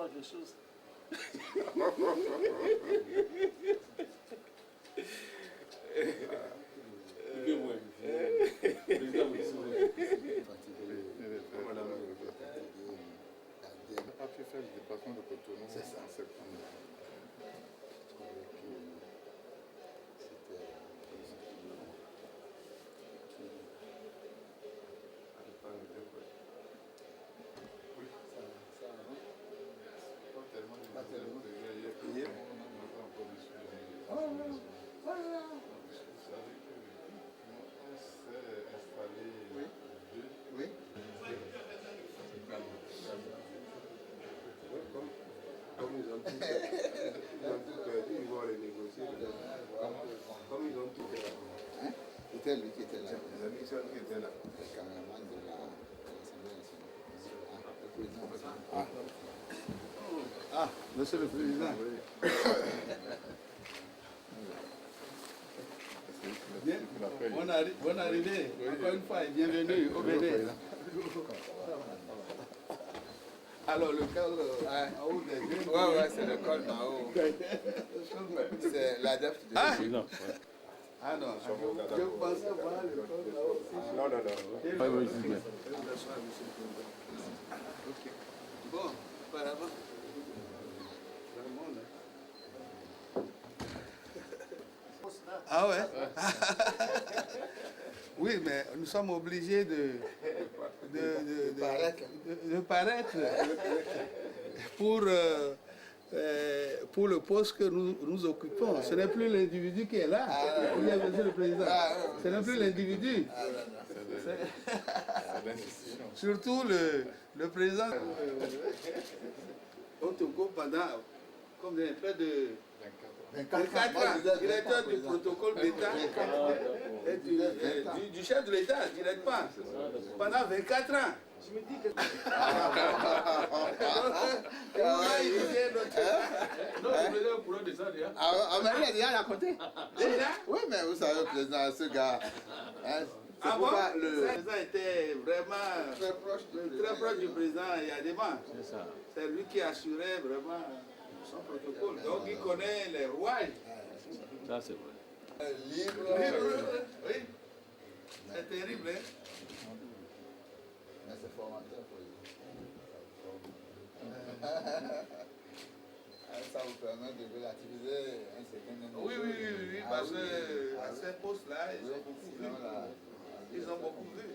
voir quelque chose. A pu faire le déplacement de Cotonou en septembre. Oui, ça pas tellement de hier, on n'a pas encore discuté. Vous savez qu'on s'est installé deux. Oui. Comme ils ont tout perdu, ils vont aller négocier. Comme ils ont tout perdu. Hein? C'était lui qui était là. Les amis qui étaient là. Le caméraman de l'Assemblée nationale. Ah, monsieur le président. Bien. Bonne arrivée. Encore une fois et bienvenue au Bénin. Alors, le col en haut des jeunes. Ouais, c'est le col en haut. C'est l'adepte de Non. Ah non, je pensais voir le col en haut. Non. Oui, c'est bien. Ok. Bon, apparemment. Ah ouais? Oui, mais nous sommes obligés de paraître pour le poste que nous occupons. Ce n'est plus l'individu qui est là. Oui, monsieur le président. Ce n'est plus l'individu. Surtout le président au Togo pendant près de 24 ans, directeur du protocole d'État et du chef de l'État, directement, pendant 24 ans. Je me dis que... Mais il a déjà raconté. Déjà? Oui, mais vous savez, président, ce gars... Avant, le président était vraiment très proche du président Yadema. C'est lui qui assurait vraiment son protocole. Donc il connaît les rouages. Ça, c'est vrai. Libre. Oui. C'est terrible, hein? Mais c'est formateur pour lui. Ça vous permet de relativiser un certain nombre de Oui, parce que à ces postes-là, ils ont beaucoup vu. Ils ont beaucoup vu.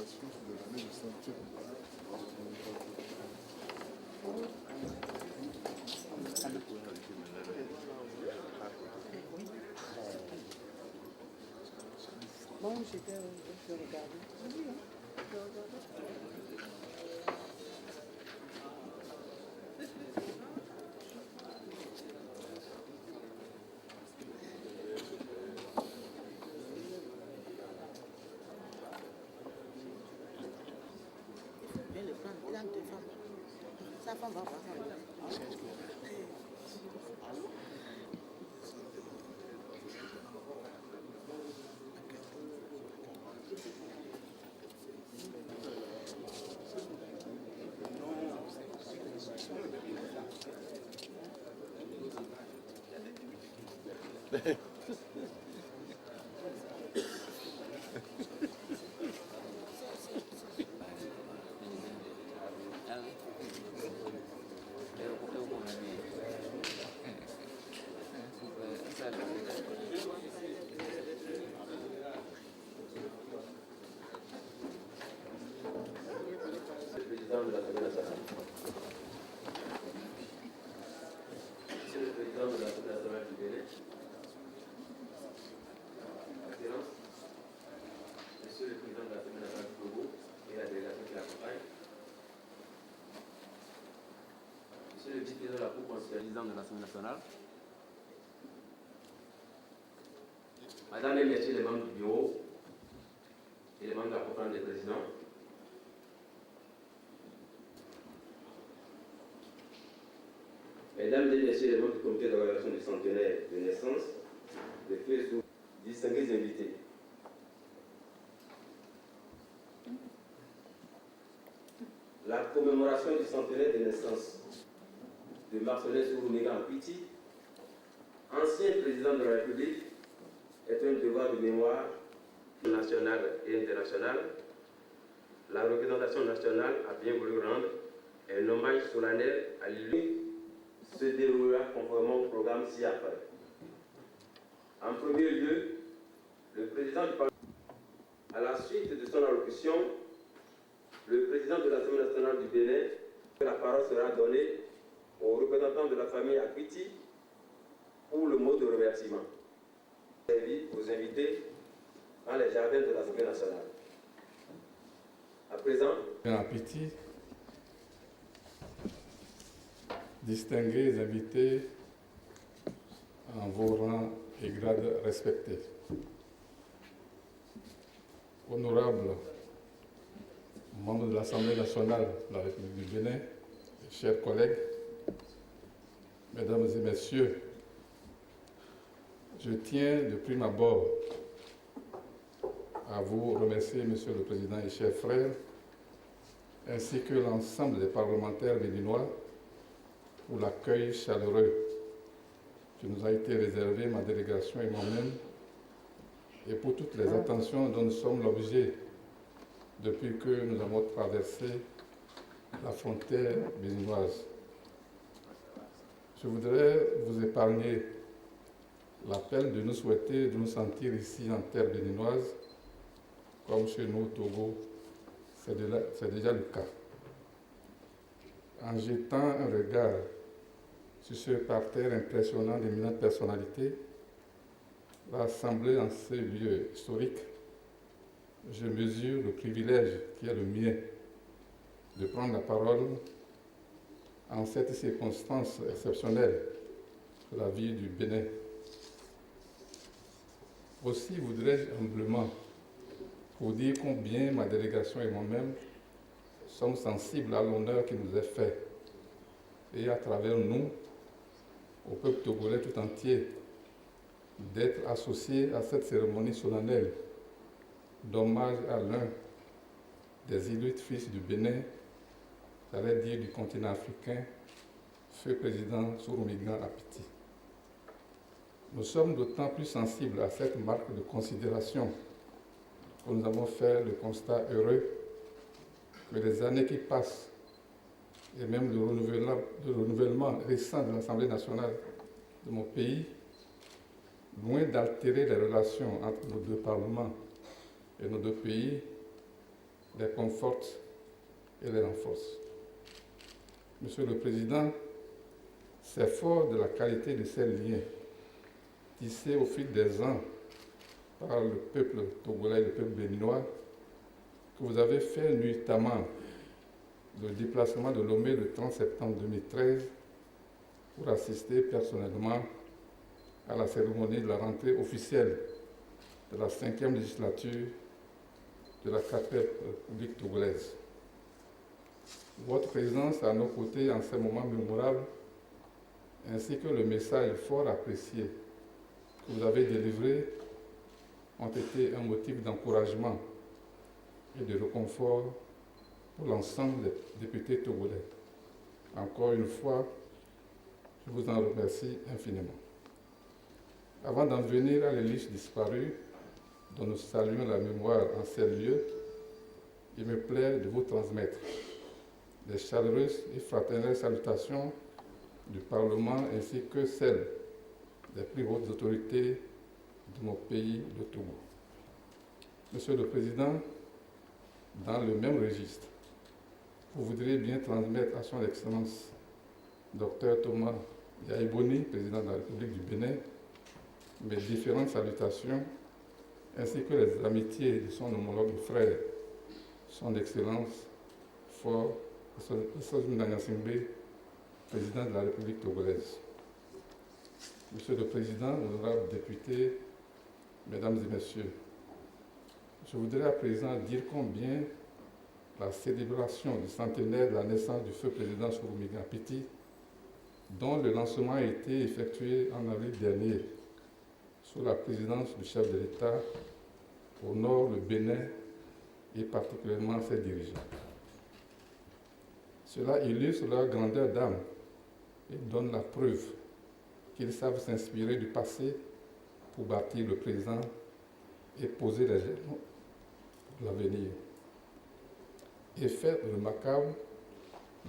De l'année du ceinture. Bon, j'étais je regardais. Oui, hein. Je regardais. Mais le plan, il a deux femmes. Sa femme va voir ça. l'Assemblée nationale. Madame et Messieurs les membres du bureau et les membres de la conférence des présidents, Mesdames et Messieurs les membres du comité d'organisation du centenaire de naissance, les faits sous distingués invités. La commémoration du centenaire de naissance de Marcelin Sourouméga Apiti, ancien président de la République, est un devoir de mémoire national et international. La représentation nationale a bien voulu rendre un hommage solennel à lui se déroulera conformément au programme ci-après. En premier lieu, le président du Parlement, à la suite de son allocution, le président de l'Assemblée nationale du Bénin, la parole sera donnée aux représentants de la famille Apiti pour le mot de remerciement. Servi aux invités dans les jardins de l'Assemblée nationale. À présent, Apiti, distingués invités en vos rangs et grades respectés. Honorables membres de l'Assemblée nationale de la République du Bénin, chers collègues, mesdames et messieurs, je tiens de prime abord à vous remercier, Monsieur le Président et chers frères, ainsi que l'ensemble des parlementaires béninois pour l'accueil chaleureux qui nous a été réservé, ma délégation et moi-même, et pour toutes les attentions dont nous sommes l'objet depuis que nous avons traversé la frontière béninoise. Je voudrais vous épargner l'appel de nous souhaiter de nous sentir ici en terre béninoise, comme chez nous au Togo, c'est déjà le cas. En jetant un regard sur ce parterre impressionnant d'éminentes personnalités, rassemblés en ce lieu historique, je mesure le privilège qui est le mien de prendre la parole en cette circonstance exceptionnelle de la vie du Bénin. Aussi voudrais-je humblement vous dire combien ma délégation et moi-même sommes sensibles à l'honneur qui nous est fait et à travers nous, au peuple togolais tout entier, d'être associés à cette cérémonie solennelle d'hommage à l'un des illustres fils du Bénin, j'allais dire du continent africain, feu président Sourouméga Apiti. Nous sommes d'autant plus sensibles à cette marque de considération que nous avons fait le constat heureux que les années qui passent et même le renouvellement récent de l'Assemblée nationale de mon pays, loin d'altérer les relations entre nos deux parlements et nos deux pays, les confortent et les renforcent. Monsieur le Président, c'est fort de la qualité de ces liens tissés au fil des ans par le peuple togolais et le peuple béninois que vous avez fait nuitamment le déplacement de Lomé le 30 septembre 2013 pour assister personnellement à la cérémonie de la rentrée officielle de la 5e législature de la 4e République togolaise. Votre présence à nos côtés en ces moments mémorables, ainsi que le message fort apprécié que vous avez délivré, ont été un motif d'encouragement et de réconfort pour l'ensemble des députés togolais. Encore une fois, je vous en remercie infiniment. Avant d'en venir à l'élite disparue, dont nous saluons la mémoire en ces lieux, il me plaît de vous transmettre les chaleureuses et fraternelles salutations du Parlement ainsi que celles des plus hautes autorités de mon pays, le Togo. Monsieur le Président, dans le même registre, vous voudriez bien transmettre à son Excellence Dr Thomas Yaïboni, président de la République du Bénin, mes différentes salutations, ainsi que les amitiés de son homologue frère, son Excellence Fort Sosmina Nyasingbe, président de la République togolaise. Monsieur le Président, honorables députés, Mesdames et Messieurs, je voudrais à présent dire combien la célébration du centenaire de la naissance du feu président Souroumiga Piti, dont le lancement a été effectué en avril dernier sous la présidence du chef de l'État, honore le Bénin et particulièrement ses dirigeants. Cela illustre leur grandeur d'âme et donne la preuve qu'ils savent s'inspirer du passé pour bâtir le présent et poser les jalons pour l'avenir. Et fait remarquable,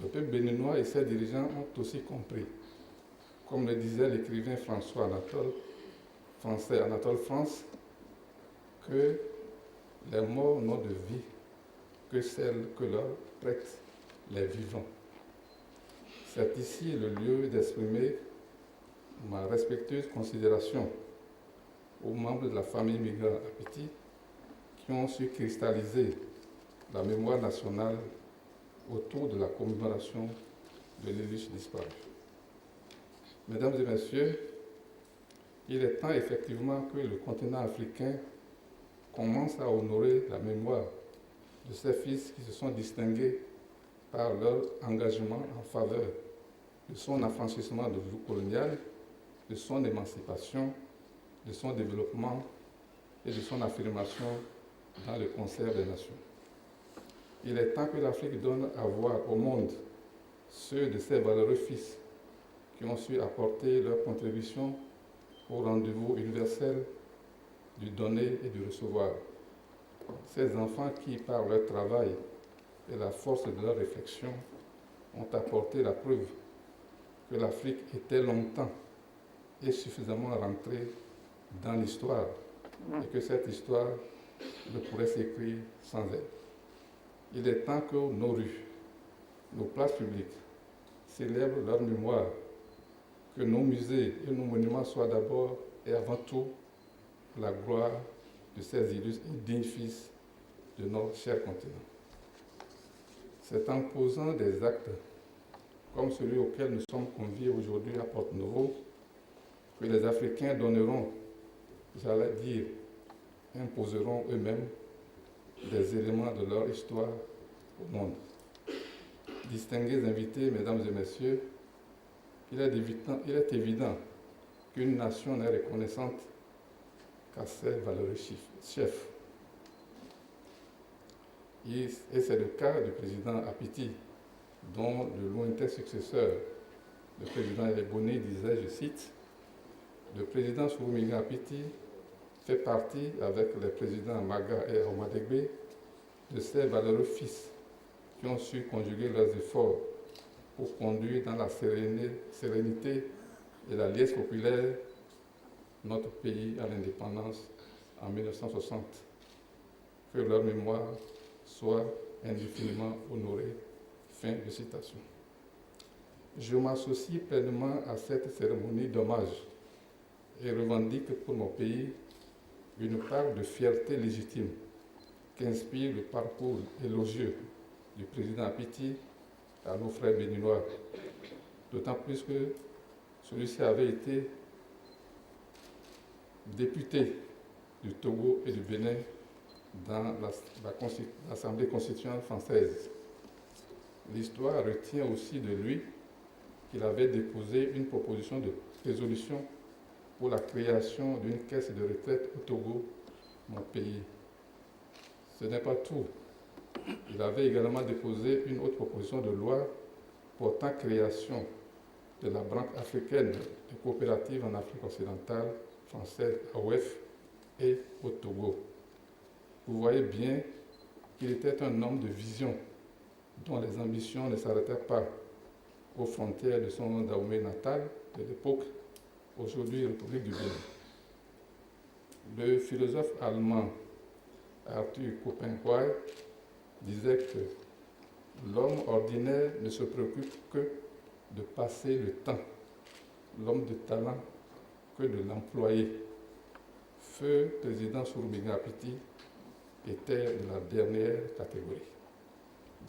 le peuple béninois et ses dirigeants ont aussi compris, comme le disait l'écrivain français Anatole France, que les morts n'ont de vie que celle que leur prêtent les vivants. C'est ici le lieu d'exprimer ma respectueuse considération aux membres de la famille migrante Apiti qui ont su cristalliser la mémoire nationale autour de la commémoration de l'Illustre disparu. Mesdames et Messieurs, il est temps effectivement que le continent africain commence à honorer la mémoire de ces fils qui se sont distingués par leur engagement en faveur de son affranchissement de joug colonial, de son émancipation, de son développement et de son affirmation dans le concert des nations. Il est temps que l'Afrique donne à voir au monde ceux de ses valeureux fils qui ont su apporter leur contribution au rendez-vous universel du donner et du recevoir. Ces enfants qui, par leur travail et la force de leur réflexion, ont apporté la preuve que l'Afrique était longtemps et suffisamment rentrée dans l'histoire et que cette histoire ne pourrait s'écrire sans elle. Il est temps que nos rues, nos places publiques célèbrent leur mémoire, que nos musées et nos monuments soient d'abord et avant tout la gloire de ces illustres et dignes fils de notre cher continent. C'est en posant des actes comme celui auquel nous sommes conviés aujourd'hui à Porto-Novo que les Africains donneront, j'allais dire, imposeront eux-mêmes des éléments de leur histoire au monde. Distingués invités, Mesdames et Messieurs, il est évident qu'une nation n'est reconnaissante qu'à ses valeureux chefs. Et c'est le cas du président Apiti, dont le lointain successeur, le président Eleboni, disait, je cite, « Le président Souroumiga Apiti fait partie, avec les présidents Maga et Aoumadegbe, de ces valeureux fils qui ont su conjuguer leurs efforts pour conduire dans la sérénité et la liesse populaire notre pays à l'indépendance en 1960. Que leur mémoire soit indéfiniment honorée. » Fin de citation. Je m'associe pleinement à cette cérémonie d'hommage et revendique pour mon pays une part de fierté légitime qu'inspire le parcours élogieux du président Apiti à nos frères béninois, d'autant plus que celui-ci avait été député du Togo et du Bénin dans l'Assemblée constituante française. L'histoire retient aussi de lui qu'il avait déposé une proposition de résolution pour la création d'une caisse de retraite au Togo, mon pays. Ce n'est pas tout. Il avait également déposé une autre proposition de loi portant création de la Banque africaine de coopérative en Afrique occidentale, française AOF, et au Togo. Vous voyez bien qu'il était un homme de vision dont les ambitions ne s'arrêtaient pas aux frontières de son Dahomey natal de l'époque, aujourd'hui République du Bénin. Le philosophe allemand Arthur Schopenhauer disait que l'homme ordinaire ne se préoccupe que de passer le temps, l'homme de talent que de l'employer. Feu président Souroumiga Apiti était de la dernière catégorie.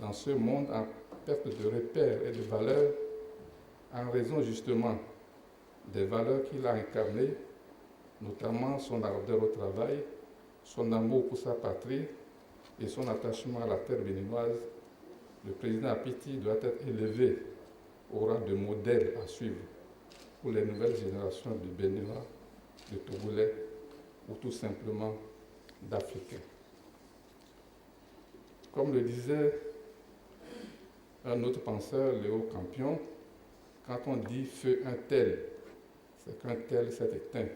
Dans ce monde en perte de repères et de valeurs, en raison justement des valeurs qu'il a incarnées, notamment son ardeur au travail, son amour pour sa patrie et son attachement à la terre béninoise, le président Apiti doit être élevé au rang de modèle à suivre pour les nouvelles générations de Béninois, de Togolais ou tout simplement d'Africains. Comme le disait un autre penseur, Léo Campion, quand on dit feu un tel, c'est qu'un tel s'est éteint.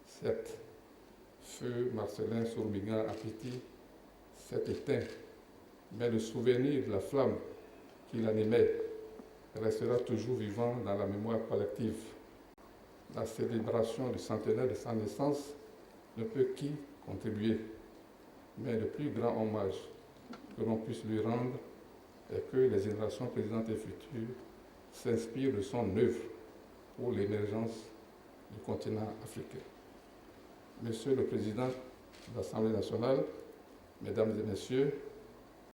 Certes, feu Marcellin Sourmigan Apiti s'est éteint, mais le souvenir de la flamme qui l'animait restera toujours vivant dans la mémoire collective. La célébration du centenaire de sa naissance ne peut qu'y contribuer, mais le plus grand hommage que l'on puisse lui rendre est que les générations présentes et futures s'inspirent de son œuvre pour l'émergence du continent africain. Monsieur le Président de l'Assemblée nationale, Mesdames et Messieurs,